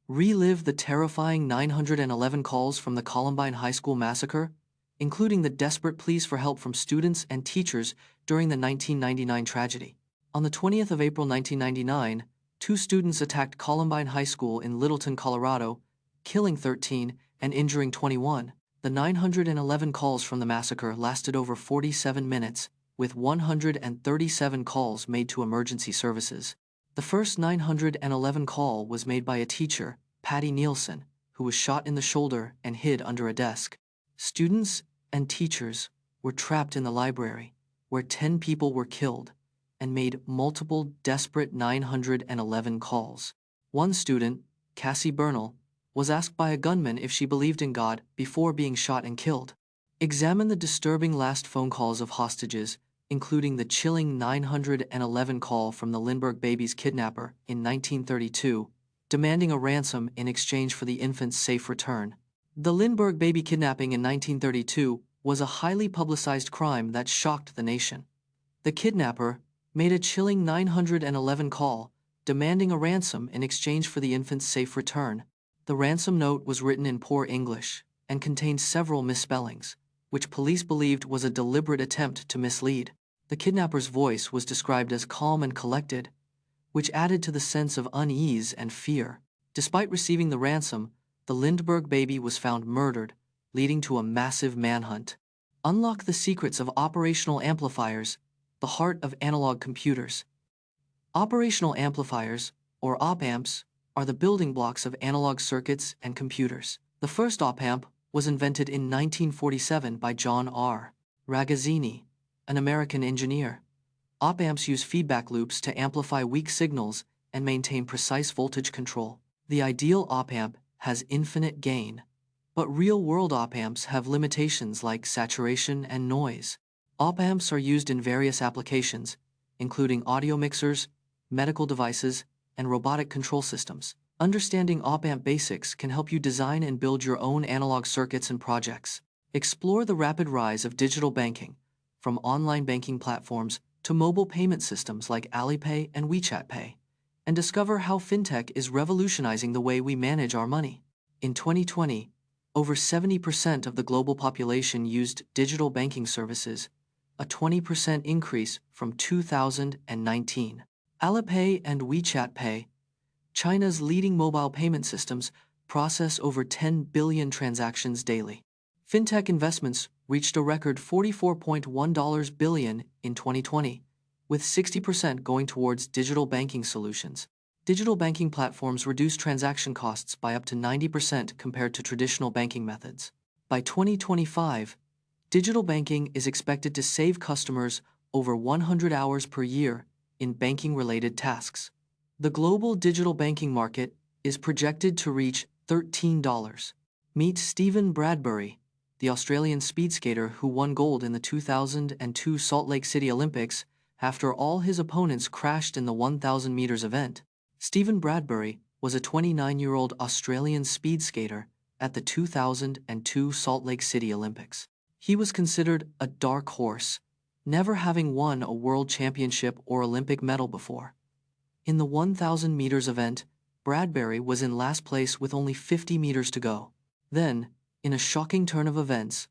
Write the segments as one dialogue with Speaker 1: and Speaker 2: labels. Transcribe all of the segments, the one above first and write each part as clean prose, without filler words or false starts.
Speaker 1: Relive the terrifying 911 calls from the Columbine High School massacre, including the desperate pleas for help from students and teachers during the 1999 tragedy. On the 20th of April 1999, two students attacked Columbine High School in Littleton, Colorado, killing 13 and injuring 21. The 911 calls from the massacre lasted over 47 minutes, with 137 calls made to emergency services. The first 911 call was made by a teacher, Patty Nielsen, who was shot in the shoulder and hid under a desk. Students and teachers were trapped in the library, where 10 people were killed, and made multiple desperate 911 calls. One student, Cassie Bernal, was asked by a gunman if she believed in God before being shot and killed. Examine the disturbing last phone calls of hostages, including the chilling 911 call from the Lindbergh baby's kidnapper in 1932, demanding a ransom in exchange for the infant's safe return. The Lindbergh baby kidnapping in 1932 was a highly publicized crime that shocked the nation. The kidnapper made a chilling 911 call, demanding a ransom in exchange for the infant's safe return. The ransom note was written in poor English and contained several misspellings, which police believed was a deliberate attempt to mislead. The kidnapper's voice was described as calm and collected, which added to the sense of unease and fear. Despite receiving the ransom, the Lindbergh baby was found murdered, leading to a massive manhunt. Unlock the secrets of operational amplifiers, the heart of analog computers. Operational amplifiers, or op-amps, are the building blocks of analog circuits and computers. The first op-amp was invented in 1947 by John R. Ragazzini, an American engineer. Op-amps use feedback loops to amplify weak signals and maintain precise voltage control. The ideal op-amp has infinite gain, but real-world op-amps have limitations like saturation and noise. Op-amps are used in various applications, including audio mixers, medical devices, and robotic control systems. Understanding op-amp basics can help you design and build your own analog circuits and projects. Explore the rapid rise of digital banking, from online banking platforms to mobile payment systems like Alipay and WeChat Pay, and discover how fintech is revolutionizing the way we manage our money. In 2020, over 70% of the global population used digital banking services, a 20% increase from 2019. Alipay and WeChat Pay, China's leading mobile payment systems, process over 10 billion transactions daily. Fintech investments reached a record $44.1 billion in 2020, with 60% going towards digital banking solutions. Digital banking platforms reduce transaction costs by up to 90% compared to traditional banking methods. By 2025, digital banking is expected to save customers over 100 hours per year in banking-related tasks. The global digital banking market is projected to reach $13. Meet Steven Bradbury, the Australian speed skater who won gold in the 2002 Salt Lake City Olympics after all his opponents crashed in the 1,000 meters event. Steven Bradbury was a 29-year-old Australian speed skater at the 2002 Salt Lake City Olympics. He was considered a dark horse, never having won a world championship or Olympic medal before. In the 1,000 meters event, Bradbury was in last place with only 50 meters to go. Then, in a shocking turn of events,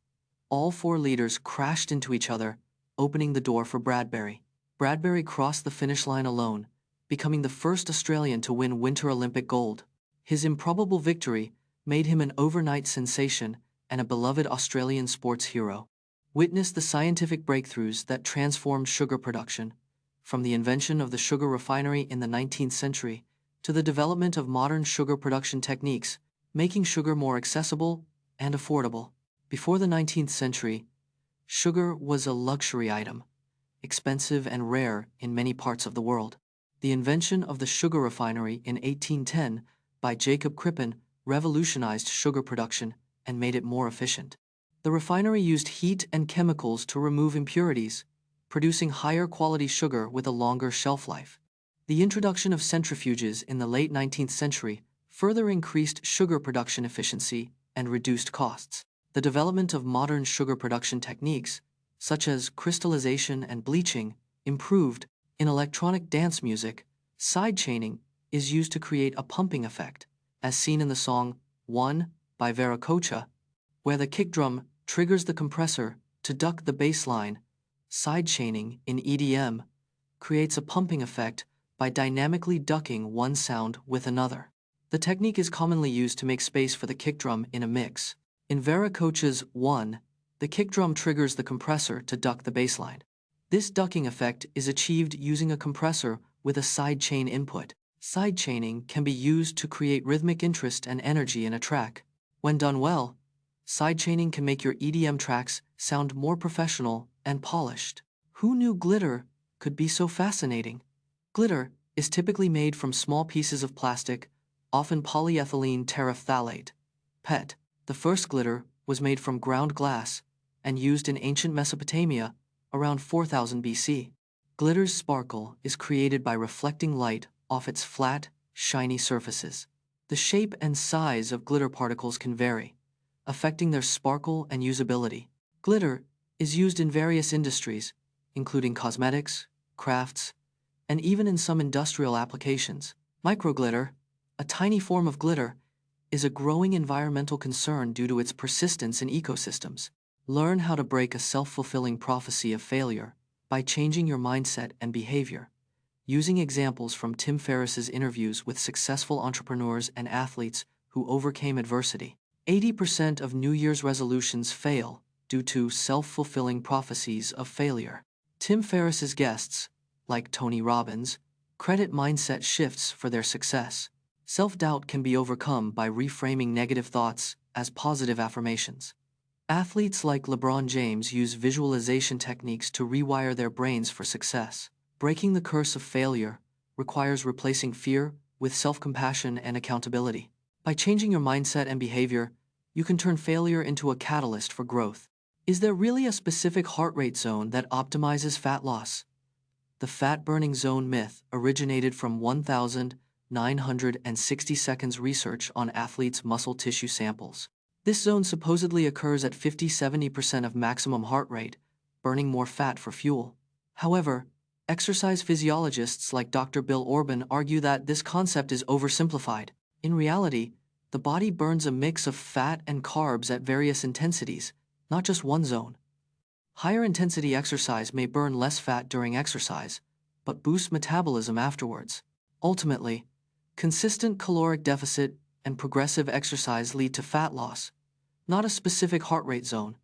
Speaker 1: all four leaders crashed into each other, opening the door for Bradbury. Bradbury crossed the finish line alone, becoming the first Australian to win Winter Olympic gold. His improbable victory made him an overnight sensation and a beloved Australian sports hero. Witness the scientific breakthroughs that transformed sugar production, from the invention of the sugar refinery in the 19th century to the development of modern sugar production techniques, making sugar more accessible and affordable. Before the 19th century, sugar was a luxury item, expensive and rare in many parts of the world. The invention of the sugar refinery in 1810 by Jacob Crippen revolutionized sugar production and made it more efficient. The refinery used heat and chemicals to remove impurities, producing higher quality sugar with a longer shelf life. The introduction of centrifuges in the late 19th century further increased sugar production efficiency and reduced costs. The development of modern sugar production techniques, such as crystallization and bleaching, improved. In electronic dance music, side chaining is used to create a pumping effect, as seen in the song 1 by Veracocha, where the kick drum triggers the compressor to duck the bass line. Sidechaining in EDM creates a pumping effect by dynamically ducking one sound with another. The technique is commonly used to make space for the kick drum in a mix. In Veracocha's 1, the kick drum triggers the compressor to duck the bass line. This ducking effect is achieved using a compressor with a sidechain input. Sidechaining can be used to create rhythmic interest and energy in a track. When done well, sidechaining can make your EDM tracks sound more professional and polished. Who knew glitter could be so fascinating? Glitter is typically made from small pieces of plastic, often polyethylene terephthalate, PET. The first glitter was made from ground glass and used in ancient Mesopotamia around 4000 BC. Glitter's sparkle is created by reflecting light off its flat, shiny surfaces. The shape and size of glitter particles can vary, affecting their sparkle and usability. Glitter is used in various industries, including cosmetics, crafts, and even in some industrial applications. Microglitter, a tiny form of glitter, is a growing environmental concern due to its persistence in ecosystems. Learn how to break a self-fulfilling prophecy of failure by changing your mindset and behavior. Using examples from Tim Ferriss's interviews with successful entrepreneurs and athletes who overcame adversity. 80% of New Year's resolutions fail due to self-fulfilling prophecies of failure. Tim Ferriss's guests, like Tony Robbins, credit mindset shifts for their success. Self-doubt can be overcome by reframing negative thoughts as positive affirmations. Athletes like LeBron James use visualization techniques to rewire their brains for success. Breaking the curse of failure requires replacing fear with self-compassion and accountability. By changing your mindset and behavior, you can turn failure into a catalyst for growth. Is there really a specific heart rate zone that optimizes fat loss? The fat-burning zone myth originated from 1,960 seconds research on athletes' muscle tissue samples. This zone supposedly occurs at 50–70% of maximum heart rate, burning more fat for fuel. However, exercise physiologists like Dr. Bill Orban argue that this concept is oversimplified. In reality, the body burns a mix of fat and carbs at various intensities, not just one zone. Higher intensity exercise may burn less fat during exercise, but boost metabolism afterwards. Ultimately, consistent caloric deficit and progressive exercise lead to fat loss, not a specific heart rate zone.